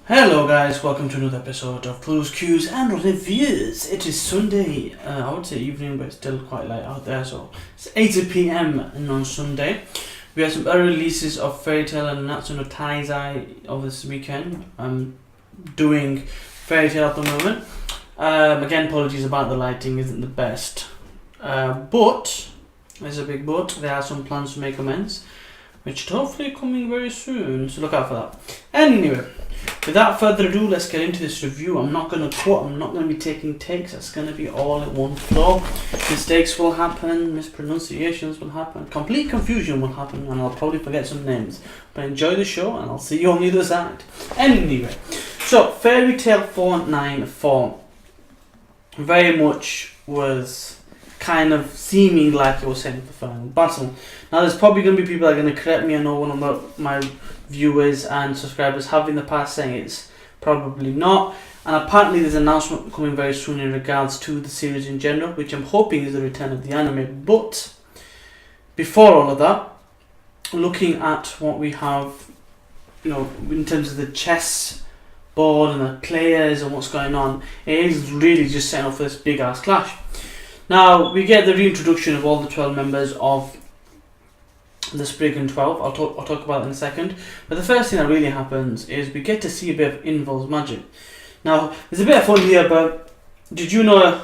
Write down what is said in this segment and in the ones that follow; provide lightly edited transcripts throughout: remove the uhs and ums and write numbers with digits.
Hello guys, welcome to another episode of Clues, Cues and Reviews. It is Sunday, I would say evening, but it's still quite light out there, so it's 8 PM on Sunday. We have some early releases of Fairy Tail and Natsu no Taizai over this weekend. I'm doing Fairy Tail at the moment. Again, apologies about the lighting isn't the best. But, there's a big but, there are some plans to make amends, which are hopefully coming very soon, so look out for that. Anyway, without further ado, let's get into this review. I'm not going to quote, I'm not going to be taking takes, it's going to be all in one flow. Mistakes will happen, mispronunciations will happen, complete confusion will happen, and I'll probably forget some names. But enjoy the show, and I'll see you on the other side. Anyway, so Fairy Tail 494 very much was kind of seeming like it was setting for final battle. Now there's probably going to be people that are going to correct me. I know one of my viewers and subscribers have in the past saying it's probably not, and apparently there's an announcement coming very soon in regards to the series in general, which I'm hoping is the return of the anime. But before all of that, looking at what we have, in terms of the chess board and the players and what's going on, it is really just setting up for this big ass clash. Now we get the reintroduction of all the 12 members of the Spriggan 12. I'll talk about it in a second. But the first thing that really happens is we get to see a bit of Inval's magic. Now there's a bit of fun here, but did you know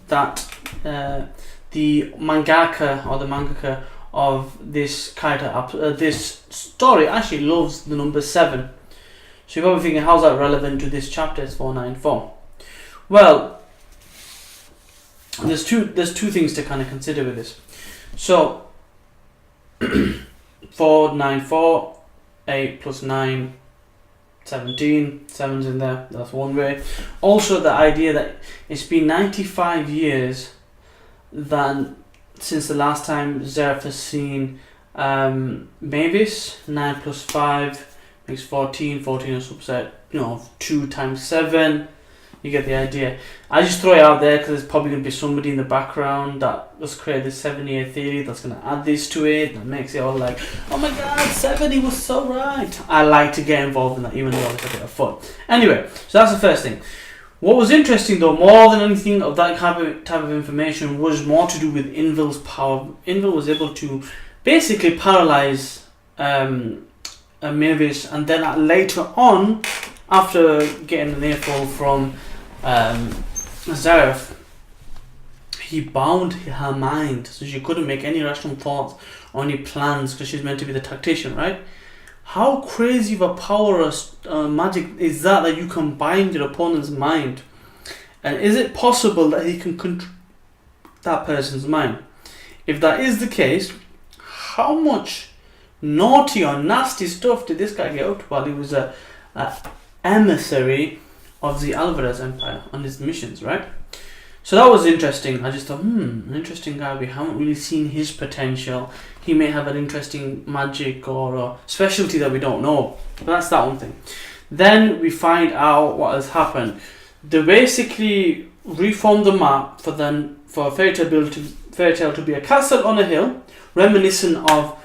that the mangaka or the mangaka of this character, this story actually loves the number 7? So you're probably thinking, how's that relevant to this chapter? It's 494. Well, there's two things to kind of consider with this. So 494, 8 plus 9, 17, 7's in there, that's one way. Also the idea that it's been 95 years since the last time Zeref has seen Mavis. 9 plus 5 makes 14, a subset, 2 times 7. You get the idea. I just throw it out there because there's probably going to be somebody in the background that has created this 7-year theory that's going to add this to it. That makes it all like, oh my god, 70 was so right. I like to get involved in that, even though it's a bit of fun. Anyway, so that's the first thing. What was interesting though, more than anything of that type of information, was more to do with Inval's power. Inval was able to basically paralyze Mavis, and then later on, after getting an earful from Zeref, he bound her mind so she couldn't make any rational thoughts or any plans, because she's meant to be the tactician, right? How crazy of a power of magic is that you can bind your opponent's mind? And is it possible that he can control that person's mind? If that is the case, how much naughty or nasty stuff did this guy get up to while he was a emissary of the Alvarez Empire on his missions, right? So that was interesting. I just thought, an interesting guy. We haven't really seen his potential. He may have an interesting magic or a specialty that we don't know. But that's that one thing. Then we find out what has happened. They basically reformed the map for Fairy Tail to be a castle on a hill, reminiscent of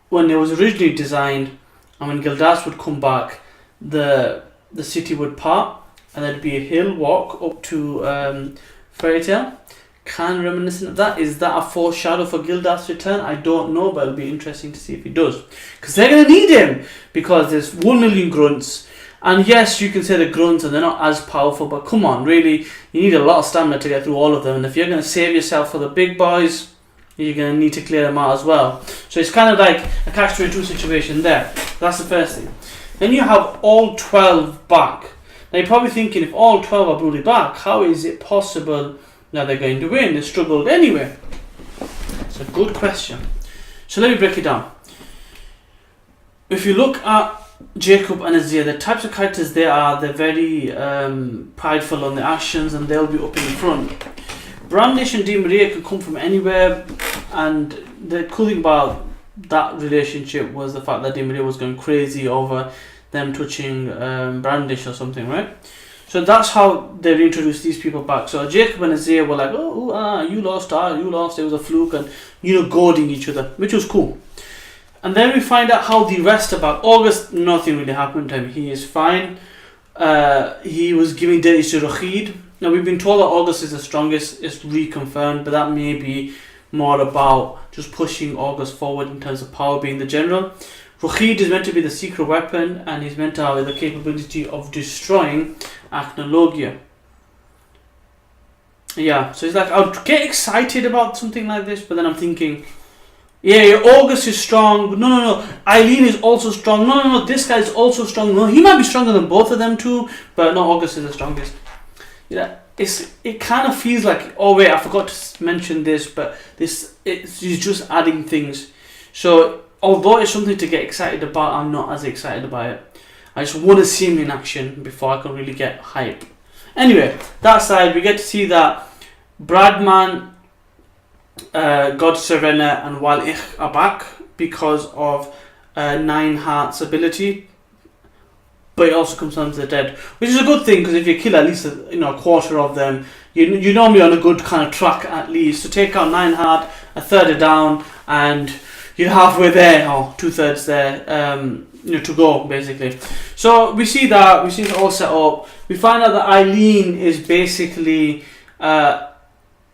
when it was originally designed, and when Gildas would come back, the city would part, and there'd be a hill walk up to Fairy Tail. Kind of reminiscent of that. Is that a foreshadow for Gildas' return? I don't know, but it'll be interesting to see if he does, because they're going to need him, because there's 1 million grunts, and yes, you can say the grunts and they're not as powerful, but come on, really, you need a lot of stamina to get through all of them, and if you're going to save yourself for the big boys, you're going to need to clear them out as well. So it's kind of like a catch-22 situation there. That's the first thing. Then you have all 12 back. Now you're probably thinking, if all 12 are bloody back, how is it possible that they're going to win? They struggled anyway. It's a good question. So let me break it down. If you look at Jacob and Azir, the types of characters they are, they're very prideful on their actions, and they'll be up in front. Brandish and Di Maria can come from anywhere, and the cool thing about that relationship was the fact that Di Maria was going crazy over them touching Brandish or something, right? So that's how they reintroduced these people back. So Jacob and Azir were like, you lost, it was a fluke, and goading each other, which was cool. And then we find out how the rest about August, nothing really happened to him. He is fine. He was giving dirty to Rashid. Now we've been told that August is the strongest, it's reconfirmed, but that may be more about just pushing August forward in terms of power being the general. Rashid is meant to be the secret weapon, and he's meant to have the capability of destroying Acnologia. Yeah, so it's like, I would get excited about something like this, but then I'm thinking, yeah, August is strong, but no, Eileen is also strong, no, this guy is also strong, no, he might be stronger than both of them too, but no, August is the strongest. Yeah, it kind of feels like, oh wait, I forgot to mention this, but it's just adding things. So although it's something to get excited about, I'm not as excited about it. I just want to see him in action before I can really get hype. Anyway, that side, we get to see that Bradman, God Serena, and Wal Ich are back because of Nine Hearts ability. But it also comes down to the dead, which is a good thing, because if you kill at least a quarter of them, you're normally on a good kind of track at least. So take out 9 heart, a third are down, and you're halfway there, or 2/3 there, to go basically. So we see it all set up. We find out that Eileen is basically a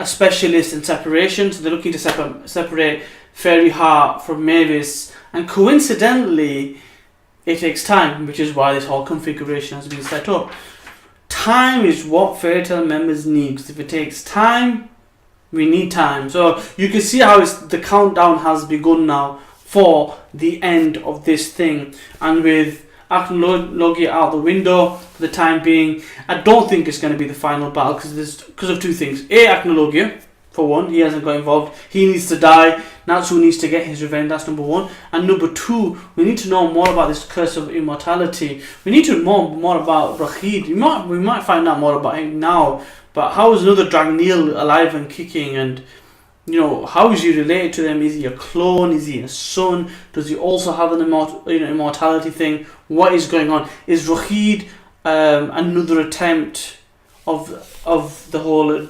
specialist in separation, so they're looking to separate Fairy Heart from Mavis, and coincidentally, it takes time, which is why this whole configuration has been set up. Time is what Fairy Tail members need, because if it takes time, we need time. So you can see how the countdown has begun now for the end of this thing. And with Acnologia out the window for the time being, I don't think it's going to be the final battle, because of two things. A, Acnologia, for one, he hasn't got involved. He needs to die. Natsu needs to get his revenge. That's number one. And number two, we need to know more about this curse of immortality. We need to know more about Rashid. We might find out more about him now. But how is another Dragneel alive and kicking? And how is he related to them? Is he a clone? Is he a son? Does he also have an immortality thing? What is going on? Is Rashid another attempt of the whole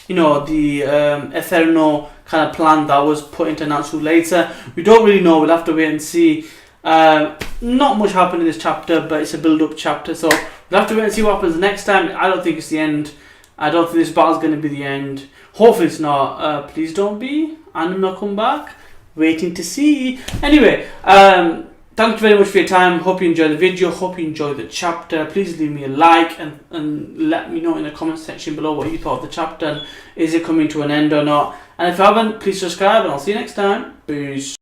the Eterno kind of plan that was put into Natsu later? We don't really know. We'll have to wait and see. Not much happened in this chapter, but it's a build-up chapter, so we'll have to wait and see what happens next time. I don't think it's the end. I don't think this battle's going to be the end. Hopefully it's not. Please don't be. Anima come back. Waiting to see. Anyway, thank you very much for your time. Hope you enjoyed the video. Hope you enjoyed the chapter. Please leave me a like and let me know in the comment section below what you thought of the chapter. And is it coming to an end or not? And if you haven't, please subscribe, and I'll see you next time. Peace.